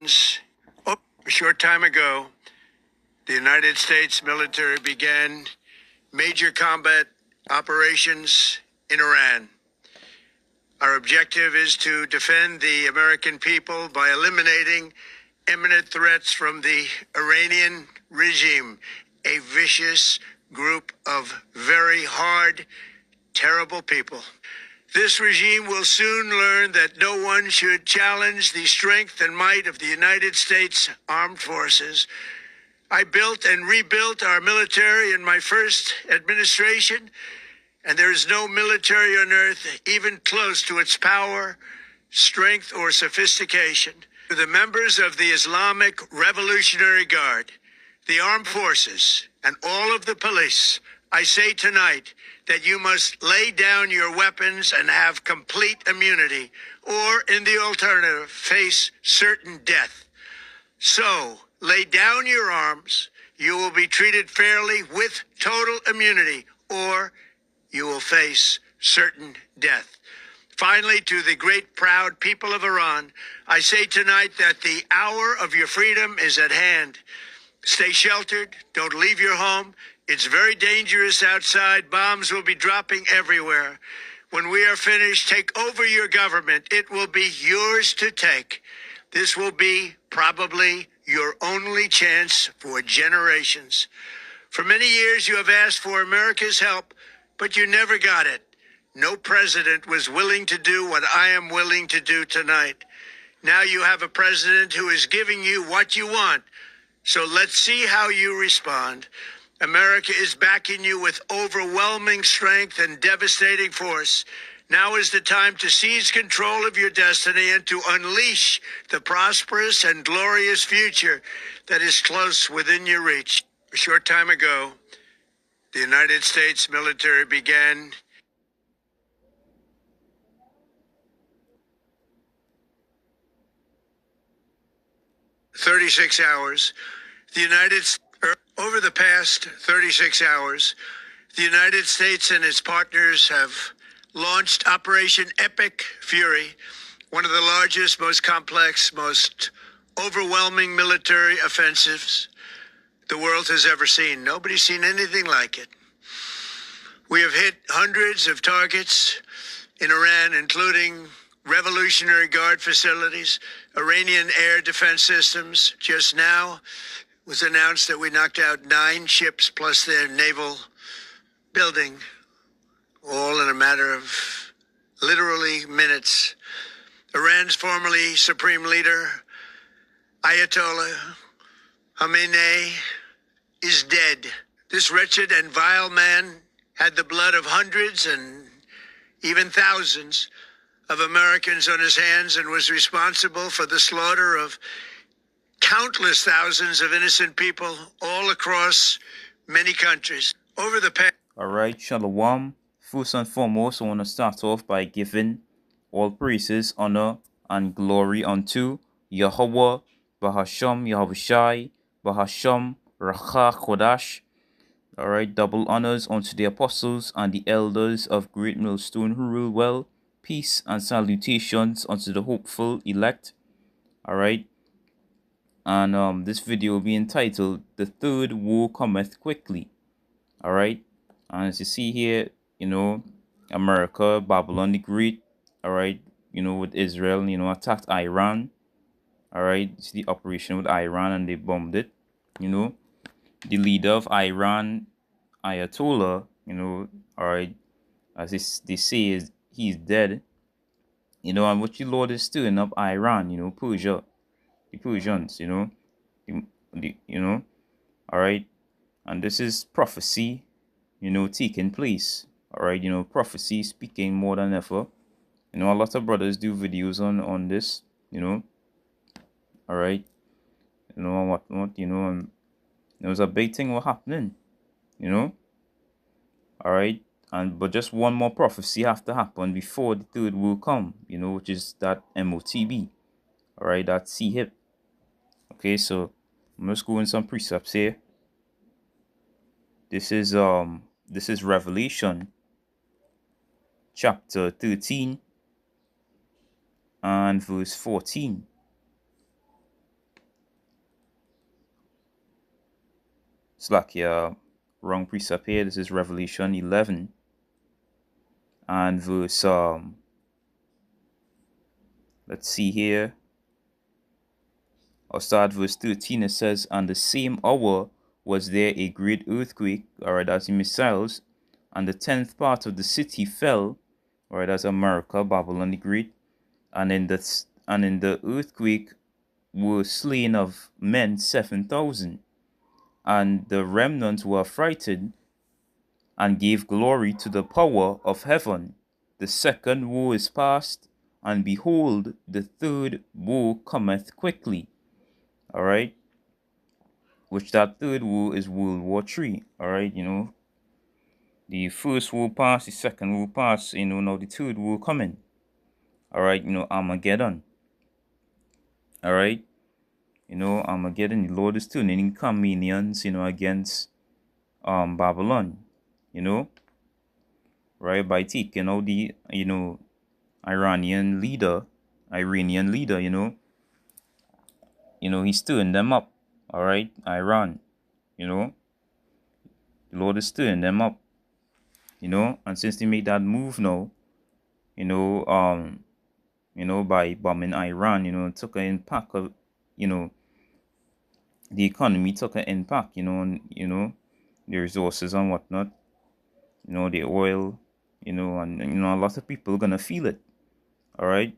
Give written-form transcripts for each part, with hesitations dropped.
A short time ago, the United States military began major combat operations in Iran. Our objective is to defend the American people by eliminating imminent threats from the Iranian regime, a vicious group of very hard, terrible people. This regime will soon learn that no one should challenge the strength and might of the United States Armed Forces. I built and rebuilt our military in my first administration, and there is no military on earth even close to its power, strength, or sophistication. To the members of the Islamic Revolutionary Guard, the armed forces, and all of the police, I say tonight that you must lay down your weapons and have complete immunity, or in the alternative, face certain death. So, lay down your arms, you will be treated fairly with total immunity, or you will face certain death. Finally, to the great proud people of Iran, I say tonight that the hour of your freedom is at hand. Stay sheltered, don't leave your home. It's very dangerous outside. Bombs will be dropping everywhere. When we are finished, take over your government. It will be yours to take. This will be probably your only chance for generations. For many years, you have asked for America's help, but you never got it. No president was willing to do what I am willing to do tonight. Now you have a president who is giving you what you want. So let's see how you respond. America is backing you with overwhelming strength and devastating force. Now is the time to seize control of your destiny and to unleash the prosperous and glorious future that is close within your reach. A short time ago, the United States military began 36 hours. Over the past 36 hours, the United States and its partners have launched Operation Epic Fury, one of the largest, most complex, most overwhelming military offensives the world has ever seen. Nobody's seen anything like it. We have hit hundreds of targets in Iran, including Revolutionary Guard facilities, Iranian air defense systems. Just now it was announced that we knocked out 9 ships plus their naval building, all in a matter of literally minutes. Iran's formerly supreme leader, Ayatollah Khamenei, is dead. This wretched and vile man had the blood of hundreds and even thousands of Americans on his hands and was responsible for the slaughter of countless thousands of innocent people all across many countries. Over the past... All right, Shalom. First and foremost, I want to start off by giving all praises, honor, and glory unto Yahweh, Bahasham, Yahushai, Bahasham, Racha Kodash. All right, double honors unto the apostles and the elders of Great Millstone who rule well. Peace and salutations unto the hopeful elect. All right, and this video will be entitled "The Third War Cometh Quickly." All right, and as you see here, America, Babylon the Great, all right, with Israel, attacked Iran. All right, it's the operation with Iran and they bombed it. The leader of Iran, Ayatollah, all right, as they say, is he's dead. And what your Lord is stirring up Iran, Persia, the Persians, all right, and this is prophecy, taking place, all right, prophecy speaking more than ever. A lot of brothers do videos on this, all right, what, and there was a big thing was happening, all right. But just one more prophecy have to happen before the third will come, which is that MOTB. All right, that C-hip. Okay, so I'm just going some precepts here. This is Revelation chapter 13 and verse 14. Slakia, wrong precept here. This is Revelation 11 and verse, let's see here. I'll start verse 13. It says, "And the same hour was there a great earthquake," alright, that's in missiles, "and the 10th part of the city fell," alright, that's America, Babylon the Great, "and in the earthquake were slain of men 7,000, and the remnant were affrighted, and gave glory to the power of heaven. The second woe is past, and behold, the third woe cometh quickly." Alright, which that third woe is World War III. Alright, the first woe passed, the second woe passed, now the third woe coming. Alright, Armageddon. Alright, Armageddon, the Lord is turning in Armenians, against Babylon, right, by taking out the, Iranian leader, he's stirring them up. Alright, Iran, the Lord is stirring them up, and since they made that move now, by bombing Iran, it took an impact of, the economy took an impact, on, the resources and whatnot, the oil, and, a lot of people are gonna feel it. Alright,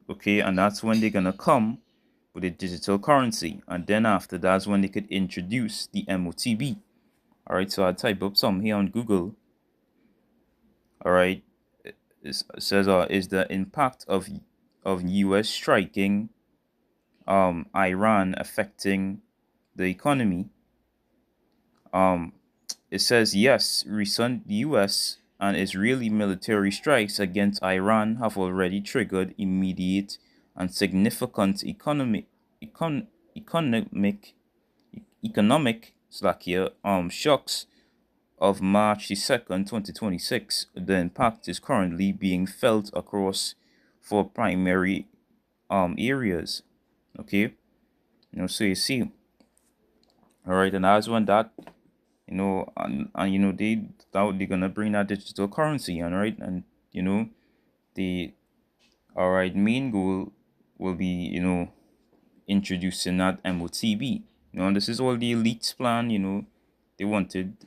okay, and that's when they're gonna come with a digital currency, and then after that's when they could introduce the MOTB. Alright, so I type up some here on Google. Alright, it says, is the impact of US striking Iran affecting the economy? It says yes, recent US and Israeli military strikes against Iran have already triggered immediate and significant economic shocks. Of March the 2nd, 2026, the impact is currently being felt across 4 primary areas. Okay, so you see, all right, and as when that, and they're gonna bring that digital currency, all right, and the main goal will be introducing that MOTB. And this is all the elites plan. They wanted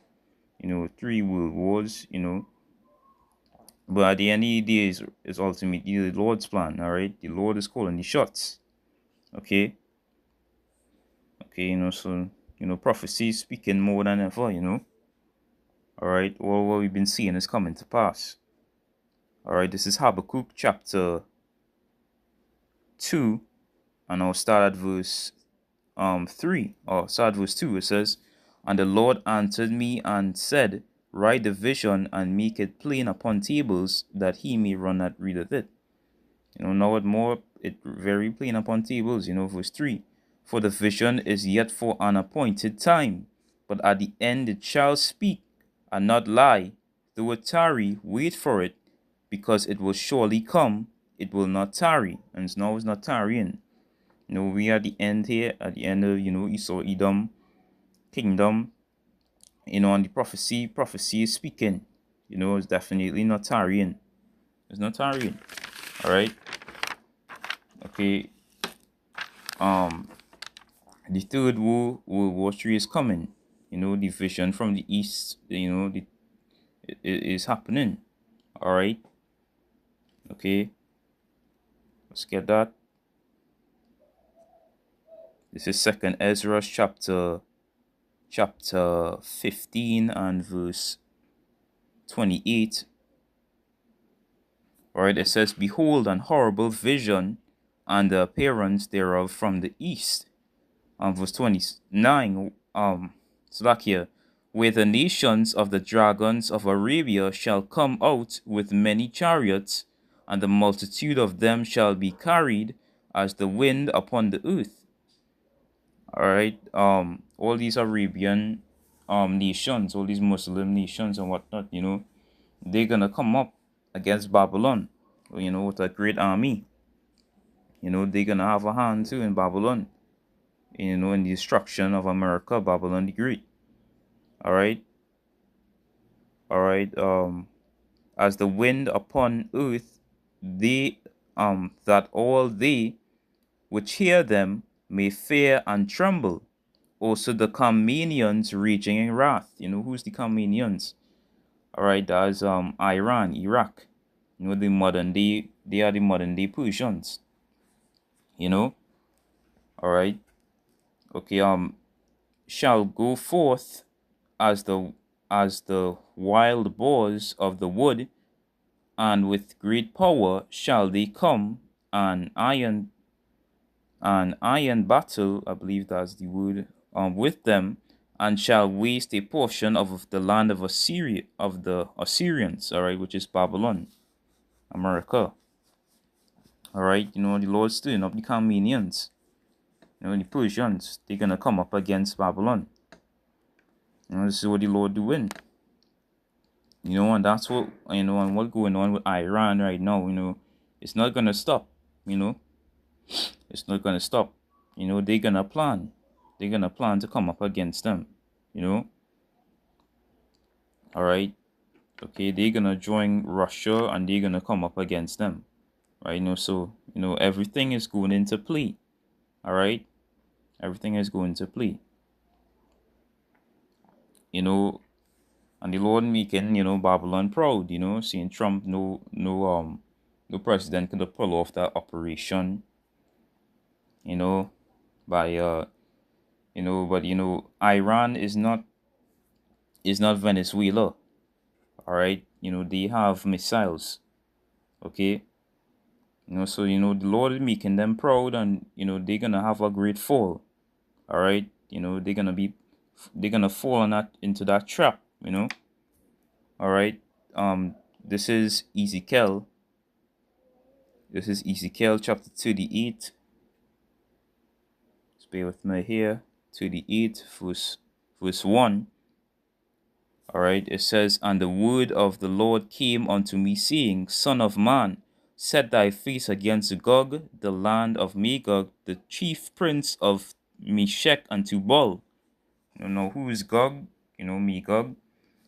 3 world wars, but at the end of the day is ultimately the Lord's plan. All right, the Lord is calling the shots. Okay, so prophecy is speaking more than ever. All right, all what we've been seeing is coming to pass. All right, this is Habakkuk chapter 2, and I'll start at verse 3, or start at verse 2. It says, "And the Lord answered me and said, Write the vision and make it plain upon tables, that he may run that readeth it." Now it very plain upon tables, verse 3. "For the vision is yet for an appointed time, but at the end it shall speak, and not lie. Though it tarry, wait for it, because it will surely come, it will not tarry." And now it's not tarrying. We are at the end here, at the end of, Esau, Edom, kingdom, and the prophecy is speaking. It's definitely not tarrying. It's not tarrying. All right. Okay. The third World War III is coming. The vision from the east, it is happening. All right. Okay. Let's get that. This is 2nd Ezra chapter 15 and verse 28. Alright, it says, "Behold, an horrible vision, and the appearance thereof from the east." Verse 29, Slovakia, "Where the nations of the dragons of Arabia shall come out with many chariots, and the multitude of them shall be carried as the wind upon the earth." Alright, all these Arabian nations, all these Muslim nations and whatnot, they're gonna come up against Babylon, with a great army. They're gonna have a hand too in Babylon, in the destruction of America, Babylon the Great. All right. All right. As the wind upon earth, they that all they which hear them may fear and tremble. Also the Comenians raging in wrath. You know who's the Comenians? All right, that's Iran, Iraq. You know the modern day. They are the modern day Persians. You know. All right. Okay. Shall go forth as the wild boars of the wood, and with great power shall they come, and iron battle, I believe that's the word, with them, and shall waste a portion of the land of Assyria, of the Assyrians, all right, which is Babylon, America. All right, you know, the Lord's stirring up the Carmenians, you know, the Persians, they're gonna come up against Babylon. You know, this is what the Lord doing. You know, and that's what, you know, and what's going on with Iran right now, you know, it's not gonna stop, you know, it's not gonna stop. You know, they're gonna plan. They're gonna plan to come up against them, you know. All right. Okay, they're gonna join Russia and they're gonna come up against them. Right, you know, so you know everything is going into play. All right. Everything is going to play. You know, and the Lord making, you know, Babylon proud, you know, seeing Trump no president could pull off that operation, you know, by you know, but you know, Iran is not Venezuela. All right, you know, they have missiles. Okay, you know, so you know the Lord is making them proud, and you know they're gonna have a great fall. All right, you know they're gonna fall on that into that trap. You know, all right. This is Ezekiel. This is Ezekiel chapter 38. Just bear with me here. 38 verse 1. All right, it says, "And the word of the Lord came unto me, saying, Son of man, set thy face against Gog, the land of Magog, the chief prince of Meshech and Tubal." You know who is Gog? You know Magog.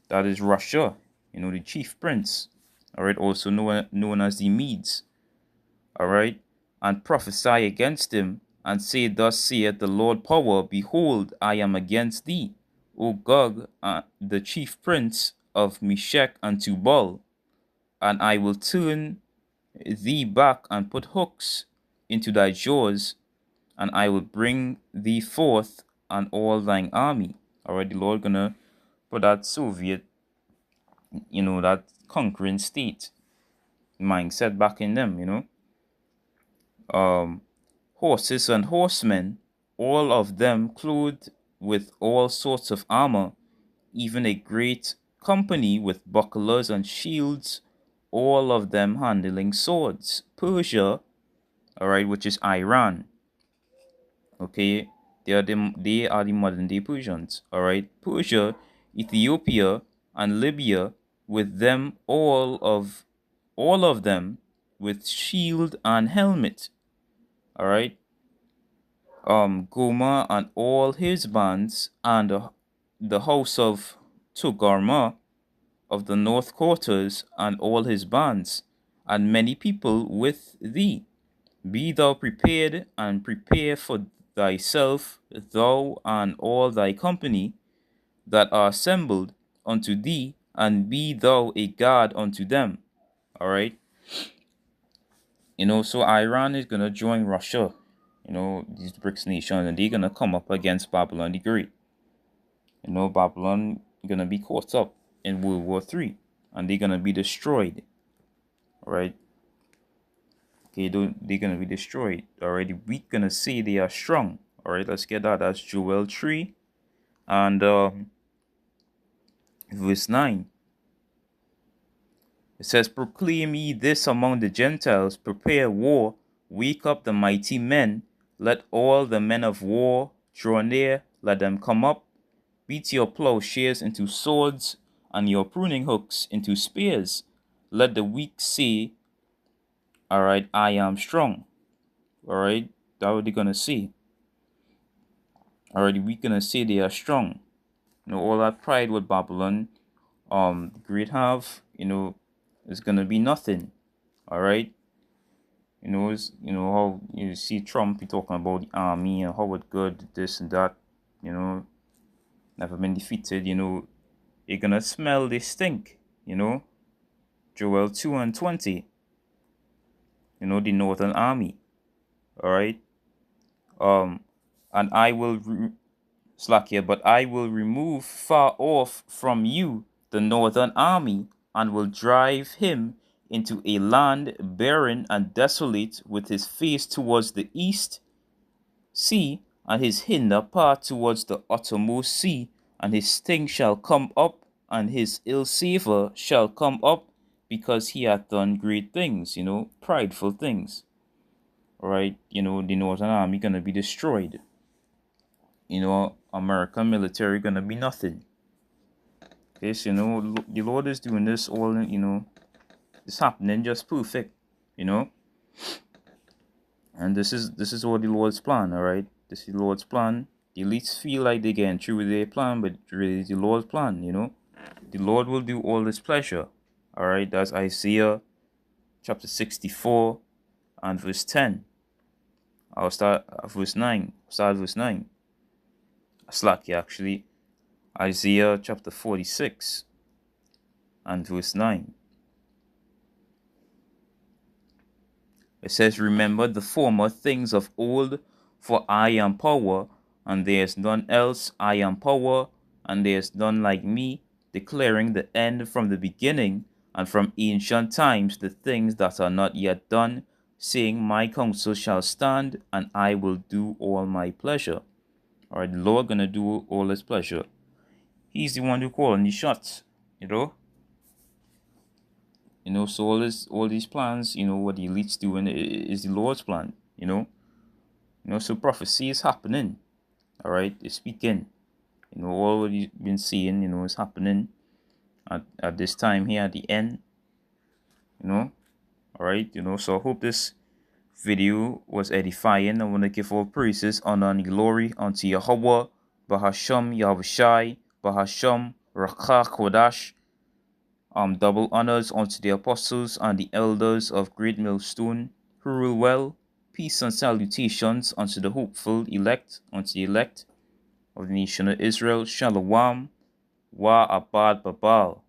That is Russia. You know the chief prince. All right, also known as the Medes. All right, and prophesy against him, and say, Thus saith the Lord power, Behold, I am against thee, O Gog, the chief prince of Meshech and Tubal, and I will turn thee back and put hooks into thy jaws, and I will bring thee forth and all thine army. All right, the Lord gonna put that Soviet, you know, that conquering state mindset back in them, you know. Horses and horsemen, all of them clothed with all sorts of armor, even a great company with bucklers and shields, all of them handling swords. Persia, all right, which is Iran, okay, they are the modern day Persians, all right. Persia, Ethiopia, and Libya, with them all of them with shield and helmet, all right. Goma and all his bands, and the house of Togarma of the north quarters, and all his bands, and many people with thee. Be thou prepared, and prepare for thyself, thou and all thy company that are assembled unto thee, and be thou a guard unto them. All right. You know, so Iran is gonna join Russia, you know, these BRICS nations, and they're gonna come up against Babylon the Great. You know, Babylon gonna be caught up in World War III, and they're gonna be destroyed. All right. Okay, they're gonna be destroyed. Already, we gonna say they are strong. All right, let's get that. That's Joel 3 and verse 9. It says, Proclaim ye this among the Gentiles, prepare war, wake up the mighty men, let all the men of war draw near, let them come up, beat your plowshares into swords, and your pruning hooks into spears. Let the weak say, all right, I am strong. All right, that's what they're gonna say. All right, we're gonna say they are strong. all that pride with Babylon, great have, is gonna be nothing. All right. How you see Trump, he talking about the army and how it good, this and that, never been defeated, you're gonna smell this stink, Joel 2:20, the Northern Army, all right? And I will, slack here, but I will remove far off from you the Northern Army and will drive him into a land barren and desolate with his face towards the east sea, and his hinder part towards the uttermost sea, and his sting shall come up, and his ill savor shall come up, because he hath done great things, prideful things. Alright, the Northern Army gonna be destroyed. American military gonna be nothing. Okay, so the Lord is doing this all, it's happening just perfect, And this is all the Lord's plan, alright? This is the Lord's plan. The elites feel like they're getting through with their plan, but really the Lord's plan, The Lord will do all his pleasure. Alright, that's Isaiah chapter 64 and verse 10. I'll start at verse 9. Start at verse 9. Slacky actually. Isaiah chapter 46 and verse 9. It says, remember the former things of old, for I am power, and there is none else. I am power, and there is none like me, declaring the end from the beginning, and from ancient times the things that are not yet done, saying, my counsel shall stand, and I will do all my pleasure. All right, the Lord gonna do all his pleasure. He's the one who calling the shots, So all these plans, what the elites doing is the Lord's plan, So prophecy is happening, all right? It's speaking, all what you've been seeing, is happening at this time here at the end, all right? So I hope this video was edifying. I want to give all praises, honor, and glory unto Yahweh, Bahasham Yahushai, Bahasham Rakha Kodash. Double honors unto the apostles and the elders of Great Millstone, who rule well. Peace and salutations unto the hopeful elect, unto the elect of the nation of Israel. Shalom, wa abad babal.